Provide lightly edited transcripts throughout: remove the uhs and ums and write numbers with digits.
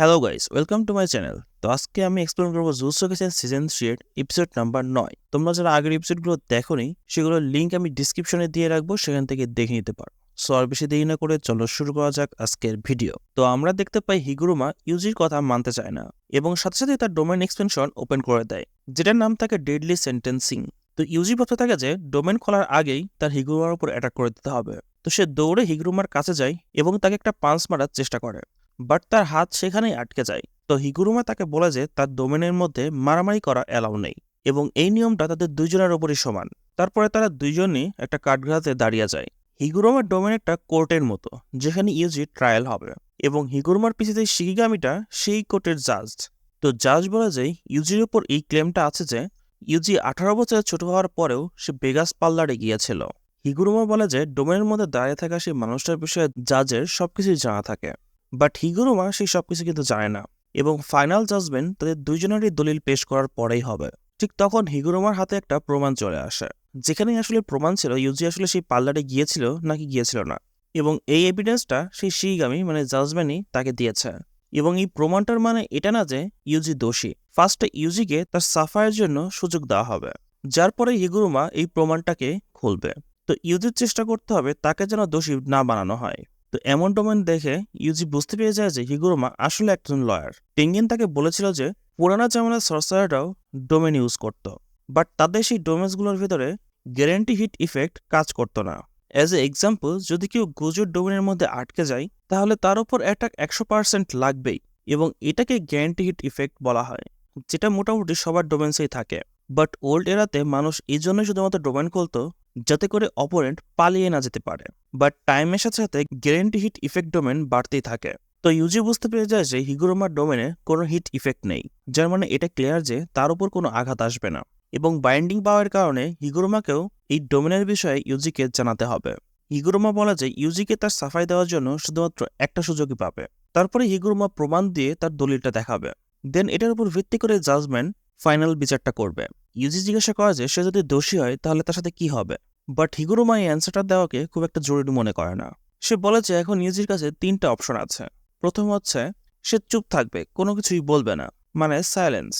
Hello guys, welcome to my channel. তো আজকে আমি এক্সপ্লোর করবো জুজুৎসু কাইসেন সিজন 3 এর এপিসোড নাম্বার 9। তোমরা যারা আগের এপিসোডগুলো দেখোনি সেগুলোর লিঙ্ক আমি ডিসক্রিপশনে দিয়ে রাখবো, সেখান থেকে দেখে নিতে পারো। সো আর বেশি দেরি না করে চলো শুরু করা যাক আজকের ভিডিও। তো আমরা দেখতে পাই হিগুরুমা ইউজির কথা মানতে চায় না এবং সাথে সাথে তার ডোমেন এক্সপেনশন ওপেন করে দেয়, যেটার নাম থাকে ডেডলি সেন্টেন্সিং। তো ইউজি ভাবতে থাকে যে ডোমেন খোলার আগেই তার হিগুরুমার উপর অ্যাটাক করে দিতে হবে। তো সে দৌড়ে হিগুরুমার কাছে যায় এবং তাকে একটা পাঞ্চ মারার চেষ্টা করে, বাট তার হাত সেখানেই আটকে যায়। তো হিগুরুমা তাকে বলে যে তার ডোমেনের মধ্যে মারামারি করা অ্যালাউ নেই এবং এই নিয়মটা তাদের দুইজনের ওপরই সমান। তারপরে তারা দুইজনই একটা কাঠগড়াতে দাঁড়িয়ে যায়। হিগুরুমার ডোমেন একটা কোর্টের মতো, যেখানে ইউজি ট্রায়াল হবে এবং হিগুরুমার পিছিয়ে শিকিগামিটা সেই কোর্টের জাজ। তো জাজ বলে যে ইউজির উপর এই ক্লেমটা আছে যে ইউজি 18 বছরের ছোট হওয়ার পরেও সে বেগাস পার্লারে গিয়েছিল। হিগুরুমা বলে যে ডোমেনের মধ্যে দাঁড়িয়ে থাকা সেই মানুষটার বিষয়ে জাজের সবকিছুই জানা থাকে, বাট হিগুরুমা সেই সবকিছু কিন্তু জানে না এবং ফাইনাল জাজমেন্ট তাদের দুইজনেরই দলিল পেশ করার পরেই হবে। ঠিক তখন হিগুরুমার হাতে একটা প্রমাণ চলে আসে, যেখানেই আসলে প্রমাণ ছিল ইউজি আসলে সেই পার্লারে গিয়েছিল নাকি গিয়েছিল না, এবং এই এভিডেন্সটা সেই শিগামি মানে জাজম্যানই তাকে দিয়েছে। এবং এই প্রমাণটার মানে এটা না যে ইউজি দোষী। ফার্স্টে ইউজিকে তার সাফাইয়ের জন্য সুযোগ দেওয়া হবে, যার পরে হিগুরুমা এই প্রমাণটাকে খুলবে। তো ইউজির চেষ্টা করতে হবে তাকে যেন দোষী না বানানো হয়। তো এমন ডোমেন দেখে ইউজি বুঝতে পেরে যায় যে হিগুরুমা আসলে একজন লয়ার। পেঙ্গিন তাকে বলেছিল যে পুরানা জামানার সর্সারাররাও ডোমেন ইউজ করত, বাট তাদের সেই ডোমেন্সগুলোর ভিতরে গ্যারান্টি হিট ইফেক্ট কাজ করতো না। অ্যাজ এ এক্সাম্পল, যদি কেউ গুজোর ডোমেনের মধ্যে আটকে যায় তাহলে তার উপর অ্যাটাক 100% লাগবেই, এবং এটাকে গ্যারান্টি হিট ইফেক্ট বলা হয়, যেটা মোটামুটি সবার ডোমেন্সেই থাকে। বাট ওল্ড এরাতে মানুষ এই জন্যই শুধুমাত্র ডোমেন খুলতো যাতে করে অপোনেন্ট পালিয়ে না যেতে পারে। বাট টাইমের সাথে সাথে গ্যারান্টি হিট ইফেক্ট ডোমেন বাড়তেই থাকে। তো ইউজি বুঝতে পেরে যায় যে হিগুরুমার ডোমেনে কোনো হিট ইফেক্ট নেই, যার মানে এটা ক্লিয়ার যে তার উপর কোনো আঘাত আসবে না। এবং বাইন্ডিং পাওয়ার কারণে হিগুরুমাকেও এই ডোমেনের বিষয়ে ইউজিকে জানাতে হবে। হিগুরুমা বলা যায় ইউজিকে তার সাফাই দেওয়ার জন্য শুধুমাত্র একটা সুযোগই পাবে। তারপরে হিগুরুমা প্রমাণ দিয়ে তার দলিলটা দেখাবে। দেন এটার উপর ভিত্তি করে জাজমেন্ট ফাইনাল বিচারটা করবে। ইউজি জিজ্ঞাসা করা যে সে যদি দোষী হয় তাহলে তার সাথে কি হবে, বাট হিগুরুমা এই অ্যান্সারটা দেওয়াকে খুব একটা জরুরি মনে করে না। সে বলে যে এখন ইউজির কাছে 3টা অপশন আছে। প্রথম হচ্ছে সে চুপ থাকবে, কোনো কিছুই বলবে না, মানে সাইলেন্স।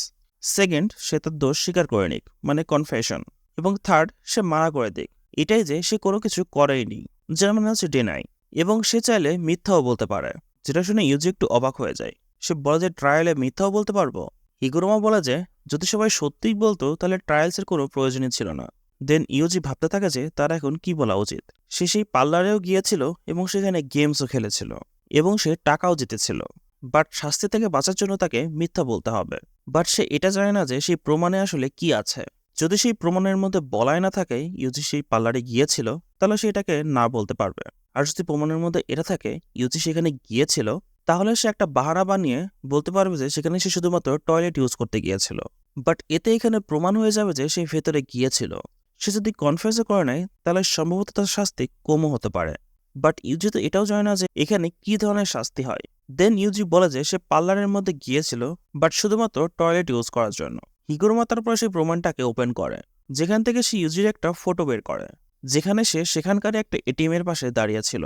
সেকেন্ড, সে তার দোষ স্বীকার করে নিক, মানে কনফেশন। এবং থার্ড, সে মানা করে দিক, এটাই যে সে কোনো কিছু করেইনি, যার মানে হচ্ছে ডিনাই। এবং সে চাইলে মিথ্যাও বলতে পারে, যেটা শুনে ইউজি একটু অবাক হয়ে যায়। সে বলে যে ট্রায়ালে মিথ্যাও বলতে পারবো। হিগুরুমা বলে যে যদি সবাই সত্যিই বলতো তাহলে ট্রায়ালসের কোনো প্রয়োজনই ছিল না। দেন ইউজি ভাবতে থাকে যে তার এখন কি বলা উচিত। সে সেই পার্লারেও গিয়েছিল এবং সেখানে গেমসও খেলেছিল এবং সে টাকাও জিতেছিল, বাট শাস্তি থেকে বাঁচার জন্য তাকে মিথ্যা বলতে হবে। বাট সে এটা জানে না যে সেই প্রমাণে আসলে কি আছে। যদি সেই প্রমাণের মধ্যে বলাই না থাকে ইউজি সেই পার্লারে গিয়েছিল, তাহলে সে এটাকে না বলতে পারবে। আর যদি প্রমাণের মধ্যে এটা থাকে ইউজি সেখানে গিয়েছিল, তাহলে সে একটা বাহানা বানিয়ে বলতে পারবে যে সেখানে সে শুধুমাত্র টয়লেট ইউজ করতে গিয়েছিল। বাট এতে এখানে প্রমাণ হয়ে যাবে যে সে ভেতরে গিয়েছিল। সে যদি কনফেসও করে নেয় তাহলে সম্ভবত তার শাস্তি কমও হতে পারে। বাট ইউজি তো এটাও জানে না যে এখানে কি ধরনের শাস্তি হয়। দেন ইউজি বলে যে সে পার্লারের মধ্যে গিয়েছিল, বাট শুধুমাত্র টয়লেট ইউজ করার জন্য। হিগুরুমা তারপরে সেই প্রমাণটাকে ওপেন করে, যেখান থেকে সে ইউজির একটা ফটো বের করে, যেখানে সে সেখানকার একটা এটিএম এর পাশে দাঁড়িয়েছিল,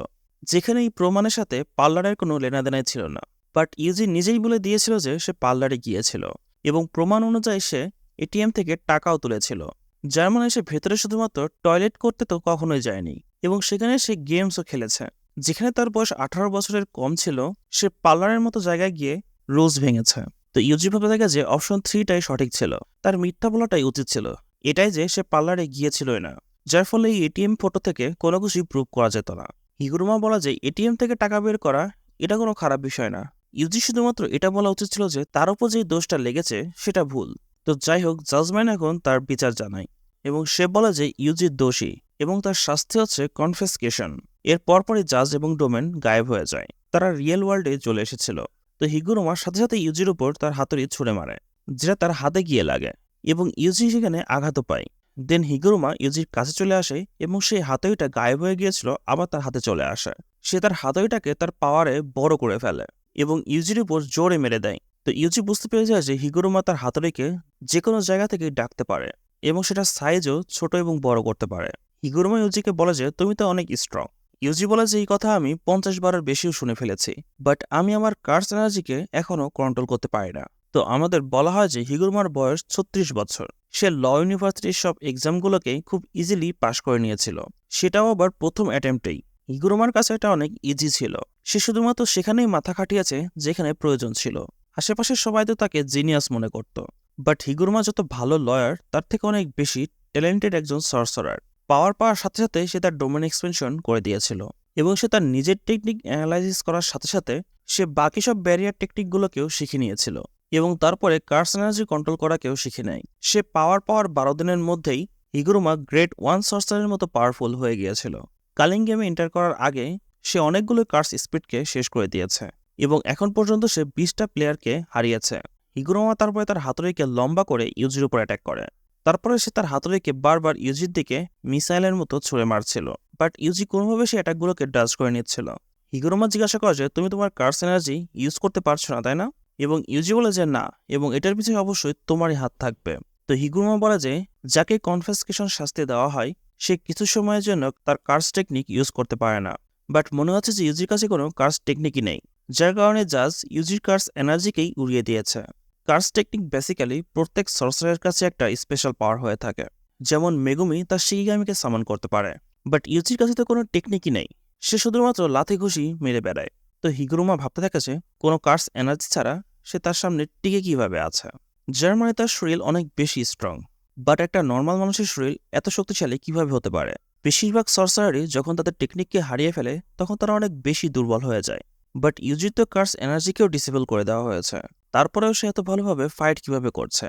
যেখানে এই প্রমাণের সাথে পার্লারের কোনো লেনাদেনাই ছিল না। বাট ইউজি নিজেই বলে দিয়েছিল যে সে পার্লারে গিয়েছিল এবং প্রমাণ অনুযায়ী সে এটিএম থেকে টাকাও তুলেছিল, যার মানে সে ভেতরে শুধুমাত্র টয়লেট করতে তো কখনোই যায়নি। এবং সেখানে সে গেমসও খেলেছে। যেখানে তার বয়স 18 বছরের কম ছিল, সে পার্লারের মতো জায়গায় গিয়ে রুলস ভেঙেছে। তো ইউজি ভাবতে থাকে যে অপশন 3টাই সঠিক ছিল, তার মিথ্যা বলাটাই উচিত ছিল, এটাই যে সে পার্লারে গিয়েছিলই না, যার ফলে এই এটিএম ফটো থেকে কোনো কিছুই প্রুভ করা যেত না। হিগুরুমা বলা যায় এটিএম থেকে টাকা বের করা এটা কোনো খারাপ বিষয় না। ইউজি শুধুমাত্র এটা বলা উচিত ছিল যে তার উপর যে দোষটা লেগেছে সেটা ভুল। তো যাই হোক, জাজমেন্ট এখন তার বিচার জানায় এবং সে বলে যে ইউজি দোষী এবং তার শাস্তি হচ্ছে কনফেসকেশন। এর পরপরই জাজ এবং ডোমেন গায়েব হয়ে যায়, তারা রিয়েল ওয়ার্ল্ডে চলে এসেছিল। তো হিগুরুমার সাথে সাথে ইউজির উপর তার হাতুড়ি ছুঁড়ে মারে, যেটা তার হাতে গিয়ে লাগে এবং ইউজি সেখানে আঘাতও পায়। দেন হিগুরুমা ইউজির কাছে চলে আসে এবং সেই হাতুড়িটা গায়েব হয়ে গিয়েছিল আবার তার হাতে চলে আসে। সে তার হাতুড়িটাকে তার পাওয়ারে বড় করে ফেলে এবং ইউজির উপর জোরে মেরে দেয়। তো ইউজি বুঝতে পেরে যায় যে হিগুরুমা তার হাতুড়িকে যে কোনো জায়গা থেকে ডাকতে পারে এবং সেটা সাইজও ছোট এবং বড় করতে পারে। হিগুরুমা ইউজিকে বলে যে তুমি তো অনেক স্ট্রং ইউজি বলে যে এই কথা আমি 50 বারের বেশিও শুনে ফেলেছি, বাট আমি আমার কার্স এনার্জিকে এখনও কন্ট্রোল করতে পারি না। তো আমাদের বলা হয় যে হিগুরমার বয়স 36 বছর। সে ল ইউনিভার্সিটির সব এক্সামগুলোকেই খুব ইজিলি পাশ করে নিয়েছিল, সেটাও আবার প্রথম অ্যাটেম্পটেই। হিগুরমার কাছে এটা অনেক ইজি ছিল। সে শুধুমাত্র সেখানেই মাথা খাটিয়েছে যেখানে প্রয়োজন ছিল। আশেপাশের সবাই তো তাকে জিনিয়াস মনে করত, বাট হিগুরমা যত ভালো লয়ার তার থেকে অনেক বেশি ট্যালেন্টেড একজন সর্সারার। পাওয়ার পাওয়ার সাথে সাথে সে তার ডোমেন এক্সপেনশন করে দিয়েছিল, এবং সে তার নিজের টেকনিক অ্যানালাইসিস করার সাথে সাথে সে বাকি সব ব্যারিয়ার টেকনিকগুলোকেও শিখে নিয়েছিল, এবং তারপরে কার্স এনার্জি কন্ট্রোল করাকেও শিখে নেয়। সে পাওয়ার 12 দিনের মধ্যেই হিগুরুমা গ্রেড 1 সর্সারের মতো পাওয়ারফুল হয়ে গিয়েছিল। কালিং গেমে এন্টার করার আগে সে অনেকগুলো কার্স স্পিডকে শেষ করে দিয়েছে, এবং এখন পর্যন্ত সে 20টা প্লেয়ারকে হারিয়েছে। হিগুরুমা তারপরে তার হাতুড়িকে লম্বা করে ইউজির উপর অ্যাটাক করে। তারপরে সে তার হাতুড়িকে বারবার ইউজির দিকে মিসাইলের মতো ছুঁড়ে মারছিল, বাট ইউজি কোনোভাবে সে অ্যাটাকগুলোকে ডাজ করে নিচ্ছিল। হিগুরুমা জিজ্ঞাসা করে যে তুমি তোমার কার্স এনার্জি ইউজ করতে পারছো না, তাই না? এবং ইউজি বলে যে না, এবং এটার পিছনে অবশ্যই তোমারই হাত থাকবে। তো হিগুরুমা বলে যে যাকে কনফেসকেশন শাস্তি দেওয়া হয় সে কিছু সময়ের জন্য তার কার্স টেকনিক ইউজ করতে পারে না, বাট মনে হচ্ছে যে ইউজির কাছে কোনো কার্স টেকনিকই নেই, যার কারণে জাজ ইউজির কার্স এনার্জিকেই উড়িয়ে দিয়েছে। কার্স টেকনিক বেসিক্যালি প্রত্যেক সর্সারের কাছে একটা স্পেশাল পাওয়ার হয়ে থাকে। যেমন মেগুমি তার শিকিগামিকে সামন করতে পারে, বাট ইউজির কাছে তো কোনো টেকনিকই নেই, সে শুধুমাত্র লাথি ঘুষি মেরে বেড়ায়। তো হিগুরুমা ভাবতে থাকে যে কোনো কার্স এনার্জি ছাড়া সে তার সামনে টিকে কিভাবে আছে। যার মানে তার শরীর অনেক বেশি স্ট্রং, বাট একটা নর্মাল মানুষের শরীর এত শক্তিশালী কিভাবে হতে পারে? বেশিরভাগ সর্সারারই যখন তাদের টেকনিককে হারিয়ে ফেলে তখন তারা অনেক বেশি দুর্বল হয়ে যায়, বাট ইউজির তো কার্স এনার্জিকেও ডিসেবল করে দেওয়া হয়েছে। তারপরেও সে এত ভালোভাবে ফাইট কিভাবে করছে?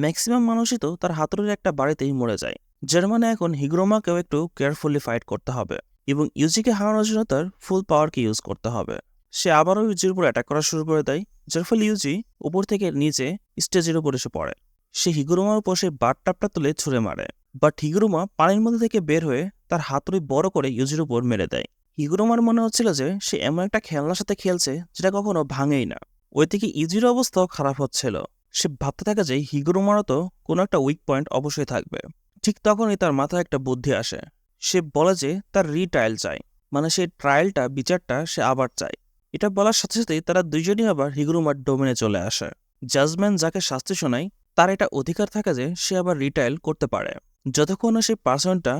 ম্যাক্সিমাম মানুষই তো তার হাতুড়ির একটা বাড়িতেই মরে যায়। যার মানে এখন হিগুরুমাকেও একটু কেয়ারফুলি ফাইট করতে হবে, এবং ইউজিকে হারানোর জন্য তার ফুল পাওয়ারকে ইউজ করতে হবে। সে আবারও ইউজির উপর অ্যাটাক করা শুরু করে দেয়, যার ফলে ইউজি উপর থেকে নিচে স্টেজের উপর এসে পড়ে। সে হিগুরুমার উপর সে বাথটাবটা তুলে ছুঁড়ে মারে, বাট হিগুরুমা পানির মধ্যে থেকে বের হয়ে তার হাতুড়ি বড় করে ইউজির উপর মেরে দেয়। হিগুরুমার মনে হচ্ছিল যে সে এমন একটা খেলনার সাথে খেলছে যেটা কখনো ভাঙেই না। ওই থেকে ইউজির অবস্থাও খারাপ হচ্ছিল। সে ভাবতে থাকে যে হিগুরুমারও তো কোনো একটা উইক পয়েন্ট অবশ্যই থাকবে। ঠিক তখনই তার মাথায় একটা বুদ্ধি আসে। সে বলে যে তার রিট্রায়াল চাই, মানে সেই ট্রায়ালটা বিচারটা সে আবার চায়। এটা বলার সাথে সাথেই তারা দুইজনই আবার হিগুরুমার ডোমেনে চলে আসে। জাজম্যান যাকে শাস্তি শোনায় তার এটা অধিকার থাকে যে সে আবার রিট্রায়াল করতে পারে, যতক্ষণ না সেই পার্সনটা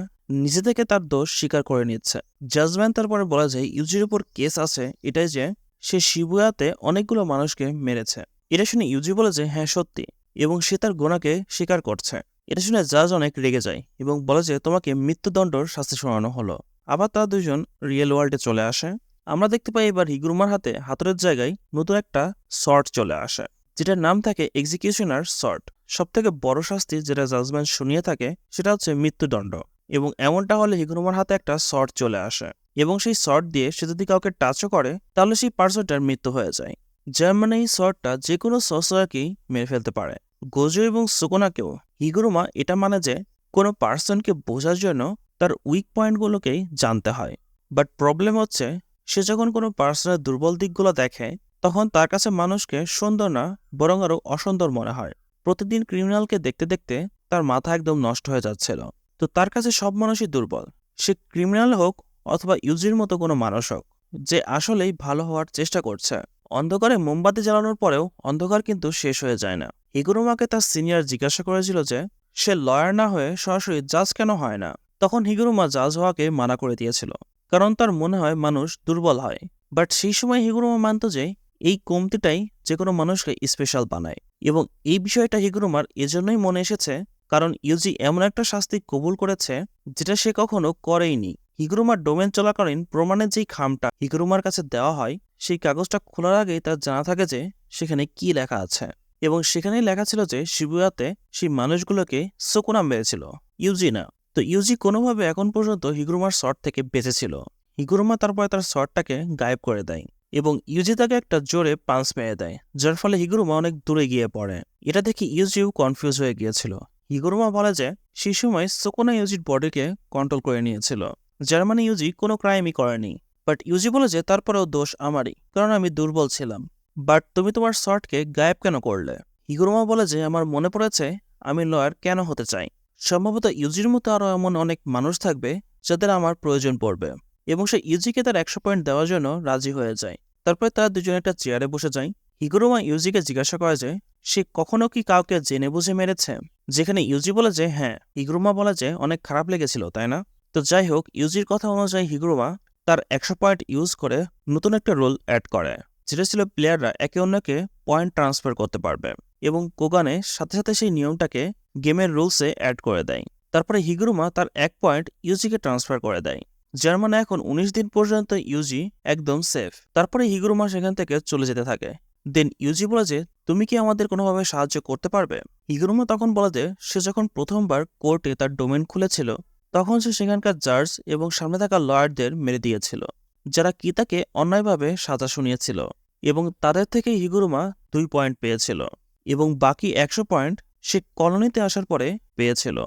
নিজে থেকে তার দোষ স্বীকার করে নিচ্ছে। জাজম্যান তারপরে বলা যায় ইউজির উপর কেস আছে এটাই যে সে শিবুয়াতে অনেকগুলো মানুষকে মেরেছে। এটা শুনে ইউজি বলে যে হ্যাঁ সত্যি, এবং সে তার গোনাকে স্বীকার করছে। এটা শুনে জাজ অনেক রেগে যায় এবং বলে যে তোমাকে মৃত্যুদণ্ডর শাস্তি শোনানো হলো। আবার তারা দুজন রিয়েল ওয়ার্ল্ডে চলে আসে। আমরা দেখতে পাই এবার হিগুরুমার হাতে হাতুড়ের জায়গায় নতুন একটা শর্ট চলে আসে, যেটার নাম থাকে এক্সিকিউশনার শর্ট। সবথেকে বড় শাস্তি যেটা জাজমেন্ট শুনিয়ে থাকে সেটা হচ্ছে মৃত্যুদণ্ড, এবং এমনটা হলে হিগুরুমার হাতে একটা শর্ট চলে আসে, এবং সেই শর্ট দিয়ে সে যদি কাউকে টাচও করে তাহলে সেই পার্সনটার মৃত্যু হয়ে যায়। যার মানে এই শর্টটা যে কোনো সর্সারারকেই মেরে ফেলতে পারে, গোজো এবং সুকোনাকেও। হিগুরুমা এটা মানে যে কোনো পার্সনকে বোঝার জন্য তার উইক পয়েন্টগুলোকেই জানতে হয়। বাট প্রবলেম হচ্ছে সে যখন কোনো পার্সনের দুর্বল দিকগুলো দেখে তখন তার কাছে মানুষকে সুন্দর না বরং আরও অসুন্দর মনে হয়। প্রতিদিন ক্রিমিনালকে দেখতে দেখতে তার মাথা একদম নষ্ট হয়ে যাচ্ছিল। তো তার কাছে সব মানুষই দুর্বল, সে ক্রিমিনাল হোক অথবা ইউজির মতো কোনো মানুষ হোক যে আসলেই ভালো হওয়ার চেষ্টা করছে। অন্ধকারে মোমবাতি জ্বালানোর পরেও অন্ধকার কিন্তু শেষ হয়ে যায় না। হিগুরুমাকে তার সিনিয়র জিজ্ঞাসা করেছিল যে সে লয়ার না হয়ে সরাসরি জাজ কেন হয় না। তখন হিগুরুমা জাজ হওয়াকে মানা করে দিয়েছিল, কারণ তার মনে হয় মানুষ দুর্বল হয়। বাট সেই সময় হিগুরুমা মানত যে এই কমতিটাই যে কোনো মানুষকে স্পেশাল বানায়, এবং এই বিষয়টা হিগুরুমার এজন্যই মনে এসেছে কারণ ইউজি এমন একটা শাস্তি কবুল করেছে যেটা সে কখনো করেইনি। হিগুরুমার ডোমেন চলাকালীন প্রমাণের যেই খামটা হিগুরুমার কাছে দেওয়া হয় সেই কাগজটা খোলার আগেই তার জানা থাকে যে সেখানে কি লেখা আছে, এবং সেখানেই লেখা ছিল যে শিবুয়াতে সেই মানুষগুলোকে সুকুনা মেরেছিল, ইউজি না। তো ইউজি কোনোভাবে এখন পর্যন্ত হিগুরুমার শট থেকে বেঁচেছিল। হিগুরুমা তারপরে তার শটটাকে গায়েব করে দেয় এবং ইউজি তাকে একটা জোরে পাঞ্চ মেরে দেয়, যার ফলে হিগুরুমা অনেক দূরে গিয়ে পড়ে। এটা দেখে ইউজিও কনফিউজ হয়ে গিয়েছিল। হিগুরুমা বলে যে সেই সময় সুকুনা ইউজির বডিকে কন্ট্রোল করে নিয়েছিল, যার মানে ইউজি কোনো ক্রাইমই করেনি। বাট ইউজি বলে যে তারপরেও দোষ আমারই, কারণ আমি দুর্বল ছিলাম। বাট তুমি তোমার শটকে গায়েব কেন করলে? হিগুরুমা বলে যে আমার মনে পড়েছে আমি লয়ার কেন হতে চাই। সম্ভবত ইউজির মতো আরও এমন অনেক মানুষ থাকবে যাদের আমার প্রয়োজন পড়বে। এবং সে ইউজিকে তার 100 পয়েন্ট দেওয়ার জন্য রাজি হয়ে যায়। তারপরে তারা দুজনে একটা চেয়ারে বসে যায়। হিগুরোমা ইউজিকে জিজ্ঞাসা করে যে সে কখনো কি কাউকে জেনে বুঝে মেরেছে, যেখানে ইউজি বলে যে হ্যাঁ। হিগুরোমা বলে যে অনেক খারাপ লেগেছিল, তাই না? তো যাই হোক, ইউজির কথা অনুযায়ী হিগুরোমা তার 100 পয়েন্ট ইউজ করে নতুন একটা রুল অ্যাড করে, যেটা ছিল প্লেয়াররা একে অন্যকে পয়েন্ট ট্রান্সফার করতে পারবে। এবং কোগানে সাথে সাথে সেই নিয়মটাকে গেমের রুলসে অ্যাড করে দেয়। তারপরে হিগুরোমা তার 1 পয়েন্ট ইউজিকে ট্রান্সফার করে দেয়, যার মানে এখন 19 দিন পর্যন্ত ইউজি একদম সেফ। তারপরে হিগুরোমা সেখান থেকে চলে যেতে থাকে। দেন ইউজি বলে যে তুমি কি আমাদের কোনোভাবে সাহায্য করতে পারবে? হিগুরোমা তখন বলে যে সে যখন প্রথমবার কোর্টে তার ডোমেন খুলেছিল তখন সে সেখানকার জাজ এবং সামনে থাকা লয়ারদের মেরে দিয়েছিল, যারা কি তাকে অন্যায়ভাবে সাজা শুনিয়েছিল, এবং তাদের থেকে হিগুরোমা 2 পয়েন্ট পেয়েছিল এবং বাকি 100 পয়েন্ট সে কলোনিতে আসার পরে পেয়েছিল।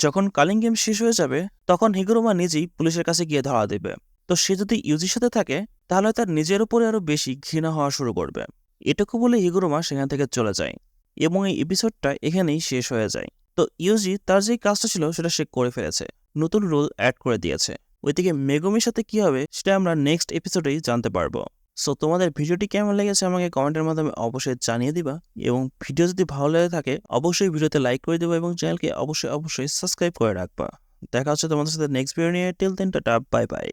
যখন কালিং গেম শেষ হয়ে যাবে তখন হিগুরোমা নিজেই পুলিশের কাছে গিয়ে ধরা দেবে। তো সে যদি ইউজির সাথে থাকে তাহলে তার নিজের উপরে আরো বেশি ঘৃণা হওয়া শুরু করবে। এটুকু বলে হিগুরোমা সেখান থেকে চলে যায় এবং এই এপিসোডটা এখানেই শেষ হয়ে যায়। তো ইউজি তার যে কাজটা ছিল সেটা সে করে ফেলেছে, নতুন রুল অ্যাড করে দিয়েছে। ওইদিকে মেগুমির সাথে কি হবে সেটা আমরা নেক্সট এপিসোডেই জানতে পারবো। সো তোমাদের ভিডিওটি কেমন লেগেছে আমাকে কমেন্টের মাধ্যমে অবশ্যই জানিয়ে দিবা, এবং ভিডিও যদি ভালো লেগে থাকে অবশ্যই ভিডিওতে লাইক করে দেবো এবং চ্যানেলকে অবশ্যই সাবস্ক্রাইব করে রাখবা। দেখা হচ্ছে তোমাদের সাথে নেক্সট ভিডিও নিয়ে। Till then tata, bye by.